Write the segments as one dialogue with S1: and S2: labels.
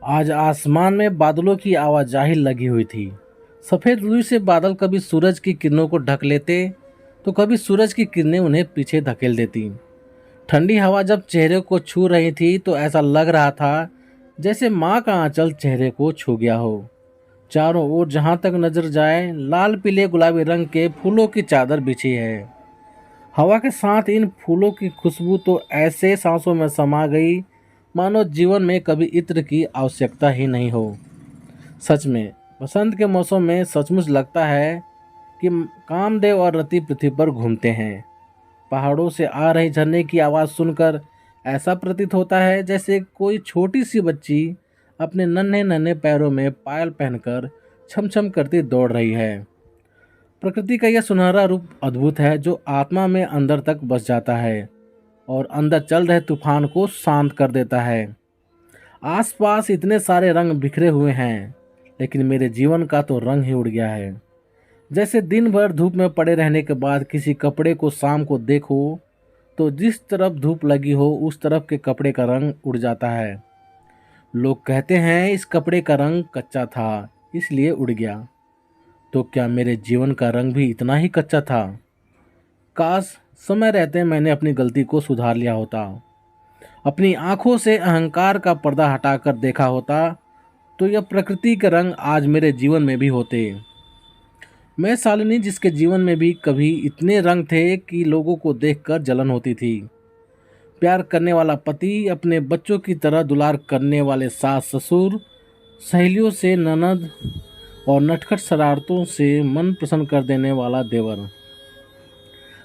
S1: आज आसमान में बादलों की आवाजाही लगी हुई थी। सफ़ेद रुई से बादल कभी सूरज की किरणों को ढक लेते तो कभी सूरज की किरणें उन्हें पीछे धकेल देती। ठंडी हवा जब चेहरे को छू रही थी तो ऐसा लग रहा था जैसे माँ का आंचल चेहरे को छू गया हो। चारों ओर जहाँ तक नजर जाए लाल पीले गुलाबी रंग के फूलों की चादर बिछी है। हवा के साथ इन फूलों की खुशबू तो ऐसे सांसों में समा गई मानो जीवन में कभी इत्र की आवश्यकता ही नहीं हो। सच में बसंत के मौसम में सचमुच लगता है कि कामदेव और रति पृथ्वी पर घूमते हैं। पहाड़ों से आ रही झरने की आवाज़ सुनकर ऐसा प्रतीत होता है जैसे कोई छोटी सी बच्ची अपने नन्हे नन्हे पैरों में पायल पहनकर छम छम करती दौड़ रही है। प्रकृति का यह सुनहरा रूप अद्भुत है जो आत्मा में अंदर तक बस जाता है और अंदर चल रहे तूफान को शांत कर देता है। आसपास इतने सारे रंग बिखरे हुए हैं लेकिन मेरे जीवन का तो रंग ही उड़ गया है। जैसे दिन भर धूप में पड़े रहने के बाद किसी कपड़े को शाम को देखो तो जिस तरफ धूप लगी हो उस तरफ के कपड़े का रंग उड़ जाता है। लोग कहते हैं इस कपड़े का रंग कच्चा था इसलिए उड़ गया। तो क्या मेरे जीवन का रंग भी इतना ही कच्चा था? काश समय रहते मैंने अपनी गलती को सुधार लिया होता, अपनी आंखों से अहंकार का पर्दा हटाकर देखा होता तो यह प्रकृति के रंग आज मेरे जीवन में भी होते। मैं शालिनी जिसके जीवन में भी कभी इतने रंग थे कि लोगों को देखकर जलन होती थी। प्यार करने वाला पति, अपने बच्चों की तरह दुलार करने वाले सास ससुर, सहेलियों से ननद और नटखट शरारतों से मन प्रसन्न कर देने वाला देवर।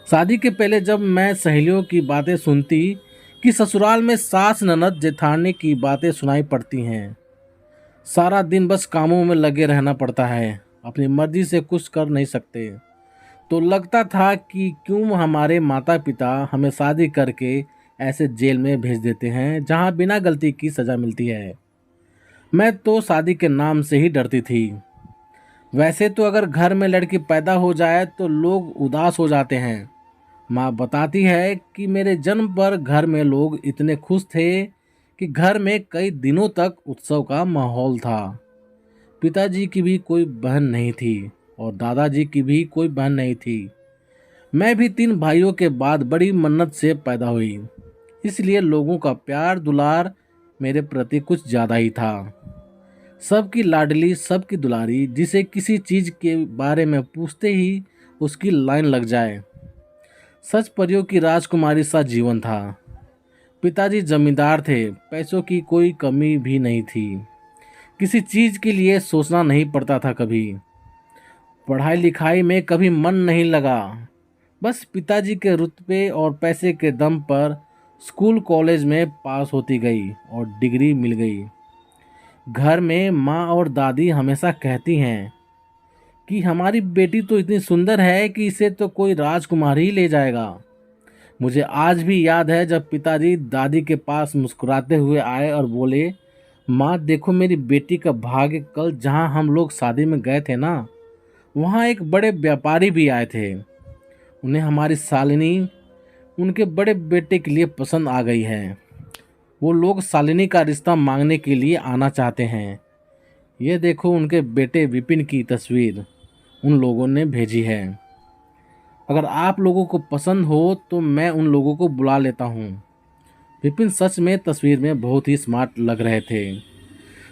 S1: शादी के पहले जब मैं सहेलियों की बातें सुनती कि ससुराल में सास ननद जेठानी की बातें सुनाई पड़ती हैं, सारा दिन बस कामों में लगे रहना पड़ता है, अपनी मर्जी से कुछ कर नहीं सकते, तो लगता था कि क्यों हमारे माता पिता हमें शादी करके ऐसे जेल में भेज देते हैं जहां बिना गलती की सज़ा मिलती है। मैं तो शादी के नाम से ही डरती थी। वैसे तो अगर घर में लड़की पैदा हो जाए तो लोग उदास हो जाते हैं। माँ बताती है कि मेरे जन्म पर घर में लोग इतने खुश थे कि घर में कई दिनों तक उत्सव का माहौल था। पिताजी की भी कोई बहन नहीं थी और दादाजी की भी कोई बहन नहीं थी। मैं भी 3 भाइयों के बाद बड़ी मन्नत से पैदा हुई, इसलिए लोगों का प्यार दुलार मेरे प्रति कुछ ज़्यादा ही था। सबकी लाडली, सबकी दुलारी, जिसे किसी चीज़ के बारे में पूछते ही उसकी लाइन लग जाए। सच परियों की राजकुमारी सा जीवन था। पिताजी जमींदार थे, पैसों की कोई कमी भी नहीं थी, किसी चीज़ के लिए सोचना नहीं पड़ता था कभी। पढ़ाई लिखाई में कभी मन नहीं लगा, बस पिताजी के रुतबे और पैसे के दम पर स्कूल कॉलेज में पास होती गई और डिग्री मिल गई। घर में माँ और दादी हमेशा कहती हैं कि हमारी बेटी तो इतनी सुंदर है कि इसे तो कोई राजकुमार ही ले जाएगा। मुझे आज भी याद है जब पिताजी दादी के पास मुस्कुराते हुए आए और बोले, माँ देखो मेरी बेटी का भाग्य, कल जहाँ हम लोग शादी में गए थे ना, वहाँ एक बड़े व्यापारी भी आए थे। उन्हें हमारी शालिनी उनके बड़े बेटे के लिए पसंद आ गई है। वो लोग शालिनी का रिश्ता मांगने के लिए आना चाहते हैं। ये देखो उनके बेटे विपिन की तस्वीर उन लोगों ने भेजी है। अगर आप लोगों को पसंद हो तो मैं उन लोगों को बुला लेता हूँ। विपिन सच में तस्वीर में बहुत ही स्मार्ट लग रहे थे।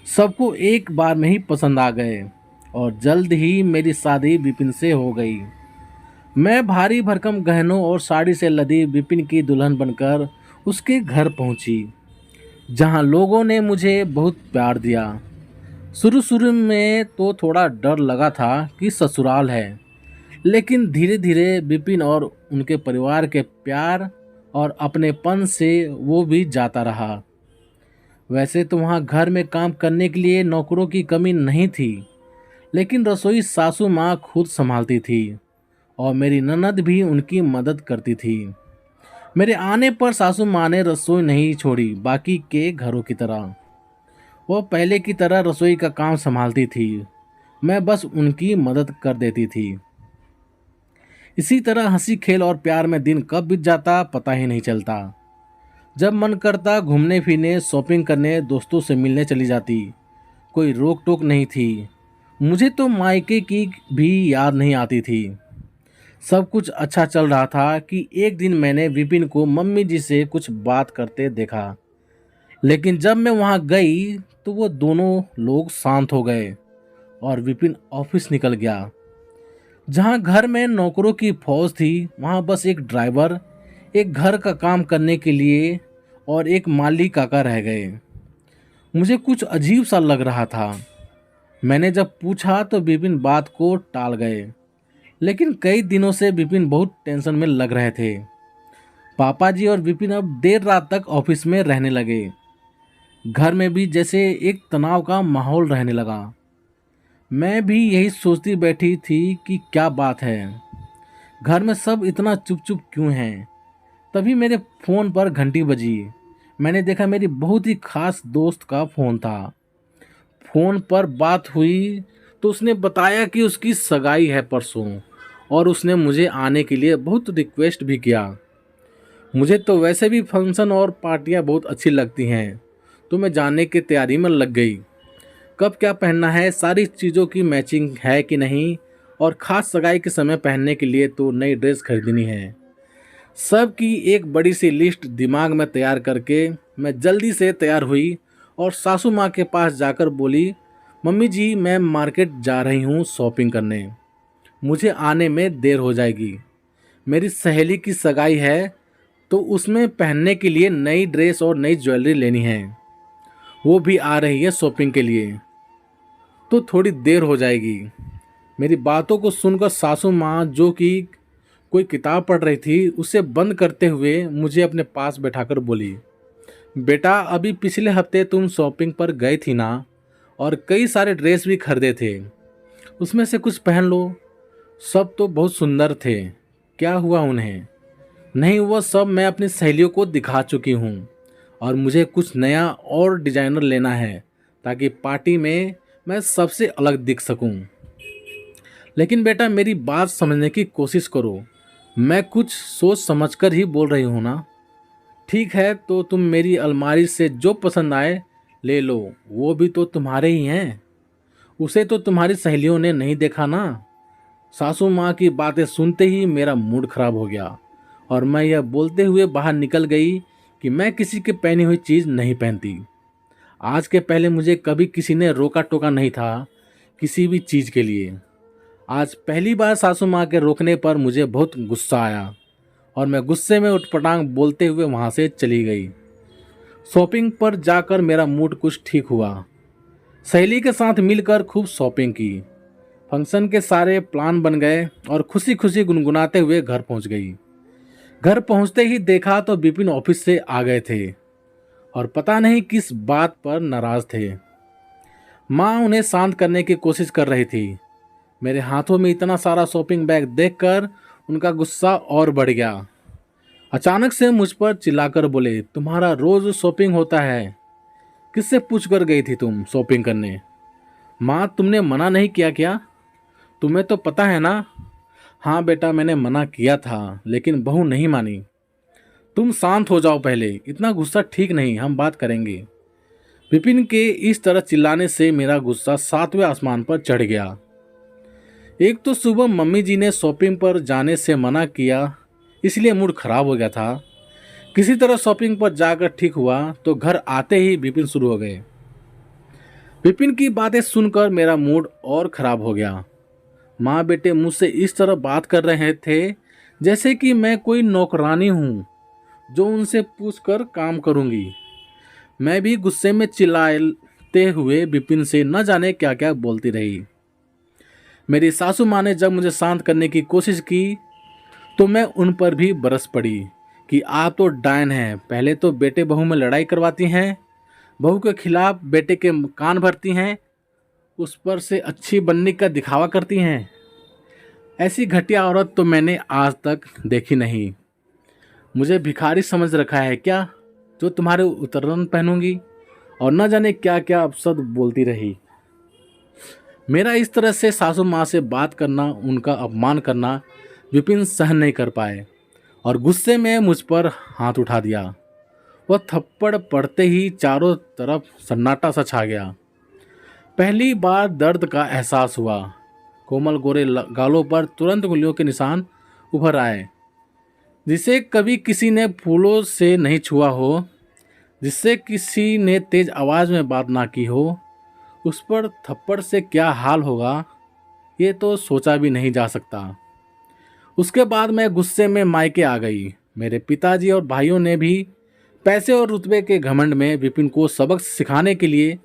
S1: सबको एक बार में ही पसंद आ गए और जल्द ही मेरी शादी विपिन से हो गई। मैं भारी भरकम गहनों और साड़ी से लदी विपिन की दुल्हन बनकर उसके घर पहुंची, जहां लोगों ने मुझे बहुत प्यार दिया। शुरू शुरू में तो थोड़ा डर लगा था कि ससुराल है, लेकिन धीरे धीरे विपिन और उनके परिवार के प्यार और अपनेपन से वो भी जाता रहा। वैसे तो वहाँ घर में काम करने के लिए नौकरों की कमी नहीं थी, लेकिन रसोई सासू माँ खुद संभालती थी और मेरी ननद भी उनकी मदद करती थी। मेरे आने पर सासू माँ ने रसोई नहीं छोड़ी, बाकी के घरों की तरह वो पहले की तरह रसोई का काम संभालती थी। मैं बस उनकी मदद कर देती थी। इसी तरह हंसी खेल और प्यार में दिन कब बीत जाता पता ही नहीं चलता। जब मन करता घूमने फिरने, शॉपिंग करने, दोस्तों से मिलने चली जाती। कोई रोक टोक नहीं थी। मुझे तो मायके की भी याद नहीं आती थी। सब कुछ अच्छा चल रहा था कि एक दिन मैंने विपिन को मम्मी जी से कुछ बात करते देखा। लेकिन जब मैं वहाँ गई तो वो दोनों लोग शांत हो गए और विपिन ऑफिस निकल गया। जहाँ घर में नौकरों की फौज थी, वहाँ बस एक ड्राइवर, एक घर का काम करने के लिए और एक माली काका रह गए। मुझे कुछ अजीब सा लग रहा था। मैंने जब पूछा तो विपिन बात को टाल गए। लेकिन कई दिनों से विपिन बहुत टेंशन में लग रहे थे। पापा जी और विपिन अब देर रात तक ऑफिस में रहने लगे। घर में भी जैसे एक तनाव का माहौल रहने लगा। मैं भी यही सोचती बैठी थी कि क्या बात है, घर में सब इतना चुप चुप क्यों हैं। तभी मेरे फ़ोन पर घंटी बजी। मैंने देखा मेरी बहुत ही खास दोस्त का फ़ोन था। फ़ोन पर बात हुई तो उसने बताया कि उसकी सगाई है परसों और उसने मुझे आने के लिए बहुत रिक्वेस्ट भी किया। मुझे तो वैसे भी फंक्शन और पार्टियां बहुत अच्छी लगती हैं, तो मैं जाने की तैयारी में लग गई। कब क्या पहनना है, सारी चीज़ों की मैचिंग है कि नहीं, और ख़ास सगाई के समय पहनने के लिए तो नई ड्रेस खरीदनी है। सब की एक बड़ी सी लिस्ट दिमाग में तैयार करके मैं जल्दी से तैयार हुई और सासू माँ के पास जाकर बोली, मम्मी जी मैं मार्केट जा रही हूँ शॉपिंग करने, मुझे आने में देर हो जाएगी। मेरी सहेली की सगाई है तो उसमें पहनने के लिए नई ड्रेस और नई ज्वेलरी लेनी है। वो भी आ रही है शॉपिंग के लिए, तो थोड़ी देर हो जाएगी। मेरी बातों को सुनकर सासू माँ, जो कि कोई किताब पढ़ रही थी, उसे बंद करते हुए मुझे अपने पास बैठाकर बोली, बेटा अभी पिछले हफ्ते तुम शॉपिंग पर गए थी ना, और कई सारे ड्रेस भी खरीदे थे, उसमें से कुछ पहन लो। सब तो बहुत सुंदर थे, क्या हुआ उन्हें? नहीं, वह सब मैं अपनी सहेलियों को दिखा चुकी हूँ और मुझे कुछ नया और डिजाइनर लेना है ताकि पार्टी में मैं सबसे अलग दिख सकूँ। लेकिन बेटा मेरी बात समझने की कोशिश करो, मैं कुछ सोच समझकर ही बोल रही हूँ ना। ठीक है तो तुम मेरी अलमारी से जो पसंद आए ले लो, वो भी तो तुम्हारे ही हैं, उसे तो तुम्हारी सहेलियों ने नहीं देखा ना। सासू माँ की बातें सुनते ही मेरा मूड खराब हो गया और मैं यह बोलते हुए बाहर निकल गई कि मैं किसी के पहनी हुई चीज़ नहीं पहनती। आज के पहले मुझे कभी किसी ने रोका टोका नहीं था किसी भी चीज़ के लिए। आज पहली बार सासू माँ के रोकने पर मुझे बहुत गुस्सा आया और मैं गुस्से में उठपटांग बोलते हुए वहाँ से चली गई। शॉपिंग पर जाकर मेरा मूड कुछ ठीक हुआ। सहेली के साथ मिलकर खूब शॉपिंग की। फंक्शन के सारे प्लान बन गए और खुशी खुशी गुनगुनाते हुए घर पहुंच गई। घर पहुंचते ही देखा तो विपिन ऑफिस से आ गए थे और पता नहीं किस बात पर नाराज थे। माँ उन्हें शांत करने की कोशिश कर रही थी। मेरे हाथों में इतना सारा शॉपिंग बैग देखकर उनका गुस्सा और बढ़ गया। अचानक से मुझ पर चिल्लाकर बोले, तुम्हारा रोज शॉपिंग होता है, किससे पूछ कर गई थी तुम शॉपिंग करने? माँ तुमने मना नहीं किया क्या? तुम्हें तो पता है ना। हाँ बेटा मैंने मना किया था लेकिन बहू नहीं मानी। तुम शांत हो जाओ पहले, इतना गुस्सा ठीक नहीं, हम बात करेंगे। विपिन के इस तरह चिल्लाने से मेरा गुस्सा 7वें आसमान पर चढ़ गया। एक तो सुबह मम्मी जी ने शॉपिंग पर जाने से मना किया, इसलिए मूड खराब हो गया था। किसी तरह शॉपिंग पर जाकर ठीक हुआ तो घर आते ही विपिन शुरू हो गए। विपिन की बातें सुनकर मेरा मूड और खराब हो गया। माँ बेटे मुझसे इस तरह बात कर रहे थे जैसे कि मैं कोई नौकरानी हूँ जो उनसे पूछकर काम करूँगी। मैं भी गुस्से में चिल्लाते हुए विपिन से न जाने क्या क्या बोलती रही। मेरी सासू माँ ने जब मुझे शांत करने की कोशिश की तो मैं उन पर भी बरस पड़ी कि आप तो डायन हैं, पहले तो बेटे बहू में लड़ाई करवाती हैं, बहू के खिलाफ बेटे के कान भरती हैं, उस पर से अच्छी बनने का दिखावा करती हैं। ऐसी घटिया औरत तो मैंने आज तक देखी नहीं। मुझे भिखारी समझ रखा है क्या, जो तुम्हारे उतरन पहनूंगी? और न जाने क्या क्या अपशब्द बोलती रही। मेरा इस तरह से सासू माँ से बात करना, उनका अपमान करना विपिन सहन नहीं कर पाए और गुस्से में मुझ पर हाथ उठा दिया। वह थप्पड़ पड़ते ही चारों तरफ सन्नाटा सा छा गया। पहली बार दर्द का एहसास हुआ। कोमल गोरे गालों पर तुरंत उंगलियों के निशान उभर आए, जिसे कभी किसी ने फूलों से नहीं छुआ हो, जिससे किसी ने तेज आवाज में बात ना की हो। उस पर थप्पड़ से क्या हाल होगा, ये तो सोचा भी नहीं जा सकता। उसके बाद मैं गुस्से में मायके आ गई। मेरे पिताजी और भाइयों ने भी पैसे और रुतबे के घमंड में विपिन को सबक सिखाने के लिए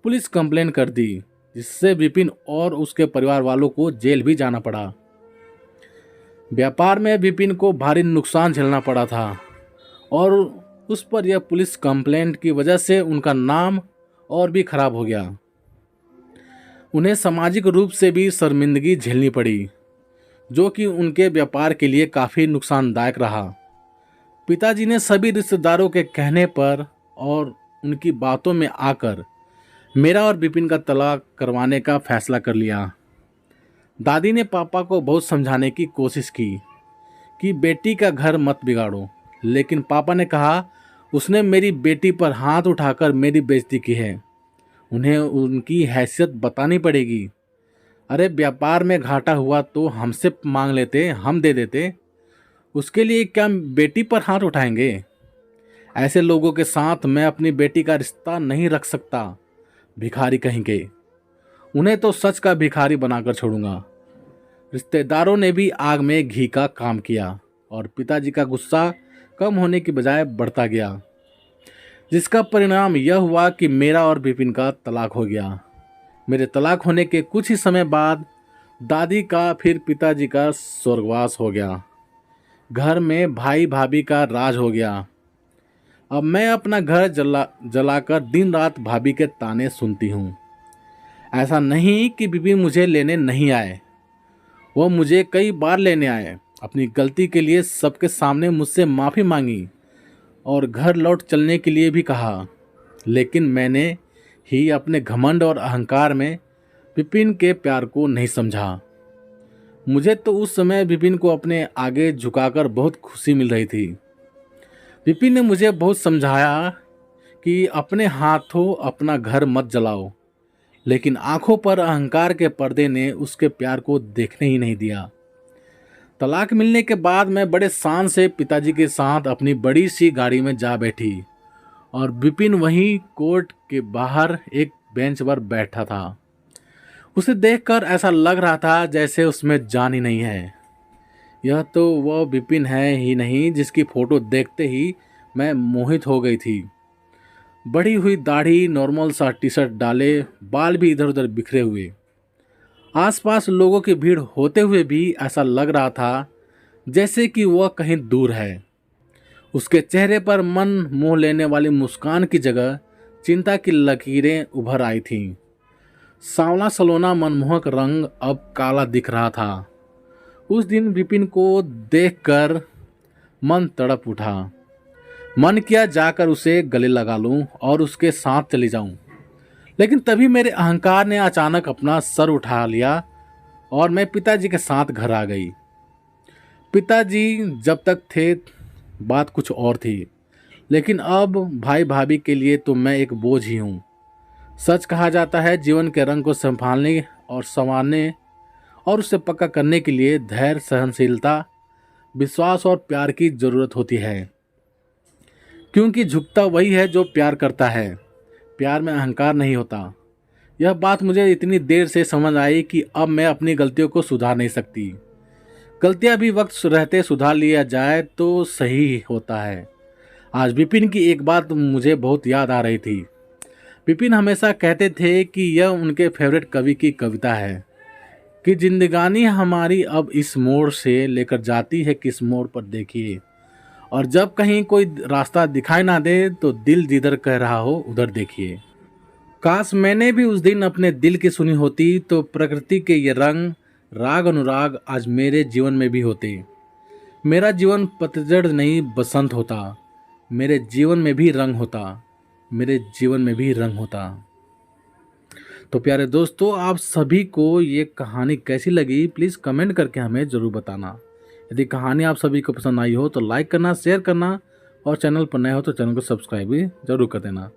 S1: पुलिस कंप्लेन कर दी, जिससे विपिन और उसके परिवार वालों को जेल भी जाना पड़ा। व्यापार में विपिन को भारी नुकसान झेलना पड़ा था और उस पर यह पुलिस कंप्लेंट की वजह से उनका नाम और भी खराब हो गया। उन्हें सामाजिक रूप से भी शर्मिंदगी झेलनी पड़ी, जो कि उनके व्यापार के लिए काफ़ी नुकसानदायक रहा। पिताजी ने सभी रिश्तेदारों के कहने पर और उनकी बातों में आकर मेरा और विपिन का तलाक करवाने का फैसला कर लिया। दादी ने पापा को बहुत समझाने की कोशिश की कि बेटी का घर मत बिगाड़ो, लेकिन पापा ने कहा उसने मेरी बेटी पर हाथ उठाकर मेरी बेइज्जती की है, उन्हें उनकी हैसियत बतानी पड़ेगी। अरे व्यापार में घाटा हुआ तो हमसे मांग लेते, हम दे देते, उसके लिए क्या बेटी पर हाथ उठाएंगे? ऐसे लोगों के साथ मैं अपनी बेटी का रिश्ता नहीं रख सकता। भिखारी कहेंगे, उन्हें तो सच का भिखारी बनाकर छोड़ूंगा। रिश्तेदारों ने भी आग में घी का काम किया और पिताजी का गुस्सा कम होने की बजाय बढ़ता गया, जिसका परिणाम यह हुआ कि मेरा और विपिन का तलाक हो गया। मेरे तलाक होने के कुछ ही समय बाद दादी का फिर पिताजी का स्वर्गवास हो गया। घर में भाई भाभी का राज हो गया। अब मैं अपना घर जलाकर दिन रात भाभी के ताने सुनती हूँ। ऐसा नहीं कि विपिन मुझे लेने नहीं आए, वो मुझे कई बार लेने आए, अपनी गलती के लिए सबके सामने मुझसे माफ़ी मांगी और घर लौट चलने के लिए भी कहा, लेकिन मैंने ही अपने घमंड और अहंकार में विपिन के प्यार को नहीं समझा। मुझे तो उस समय विपिन को अपने आगे झुकाकर बहुत खुशी मिल रही थी। विपिन ने मुझे बहुत समझाया कि अपने हाथों अपना घर मत जलाओ, लेकिन आंखों पर अहंकार के पर्दे ने उसके प्यार को देखने ही नहीं दिया। तलाक मिलने के बाद मैं बड़े शान से पिताजी के साथ अपनी बड़ी सी गाड़ी में जा बैठी और विपिन वहीं कोर्ट के बाहर एक बेंच पर बैठा था। उसे देखकर ऐसा लग रहा था जैसे उसमें जान ही नहीं है। यह तो वह विपिन है ही नहीं जिसकी फोटो देखते ही मैं मोहित हो गई थी। बढ़ी हुई दाढ़ी, नॉर्मल सा टी शर्ट डाले, बाल भी इधर उधर बिखरे हुए। आसपास लोगों की भीड़ होते हुए भी ऐसा लग रहा था जैसे कि वह कहीं दूर है। उसके चेहरे पर मन मोह लेने वाली मुस्कान की जगह चिंता की लकीरें उभर आई थीं। सांवला सलोना मनमोहक रंग अब काला दिख रहा था। उस दिन विपिन को देखकर मन तड़प उठा। मन किया जाकर उसे गले लगा लूं और उसके साथ चली जाऊं, लेकिन तभी मेरे अहंकार ने अचानक अपना सर उठा लिया और मैं पिताजी के साथ घर आ गई। पिताजी जब तक थे बात कुछ और थी, लेकिन अब भाई भाभी के लिए तो मैं एक बोझ ही हूँ। सच कहा जाता है जीवन के रंग को संभालने और संवारने और उसे पक्का करने के लिए धैर्य, सहनशीलता, विश्वास और प्यार की ज़रूरत होती है, क्योंकि झुकता वही है जो प्यार करता है। प्यार में अहंकार नहीं होता। यह बात मुझे इतनी देर से समझ आई कि अब मैं अपनी गलतियों को सुधार नहीं सकती। गलतियां भी वक्त रहते सुधार लिया जाए तो सही होता है। आज विपिन की एक बात मुझे बहुत याद आ रही थी। विपिन हमेशा कहते थे कि यह उनके फेवरेट कवि की कविता है कि जिंदगानी हमारी अब इस मोड़ से लेकर जाती है किस मोड़ पर देखिए, और जब कहीं कोई रास्ता दिखाई ना दे तो दिल जिधर कह रहा हो उधर देखिए। काश मैंने भी उस दिन अपने दिल की सुनी होती तो प्रकृति के ये रंग, राग अनुराग आज मेरे जीवन में भी होते। मेरा जीवन पतझड़ नहीं बसंत होता। मेरे जीवन में भी रंग होता। मेरे जीवन में भी रंग होता। तो प्यारे दोस्तों, आप सभी को ये कहानी कैसी लगी प्लीज़ कमेंट करके हमें ज़रूर बताना। यदि कहानी आप सभी को पसंद आई हो तो लाइक करना, शेयर करना, और चैनल पर नए हो तो चैनल को सब्सक्राइब भी जरूर कर देना।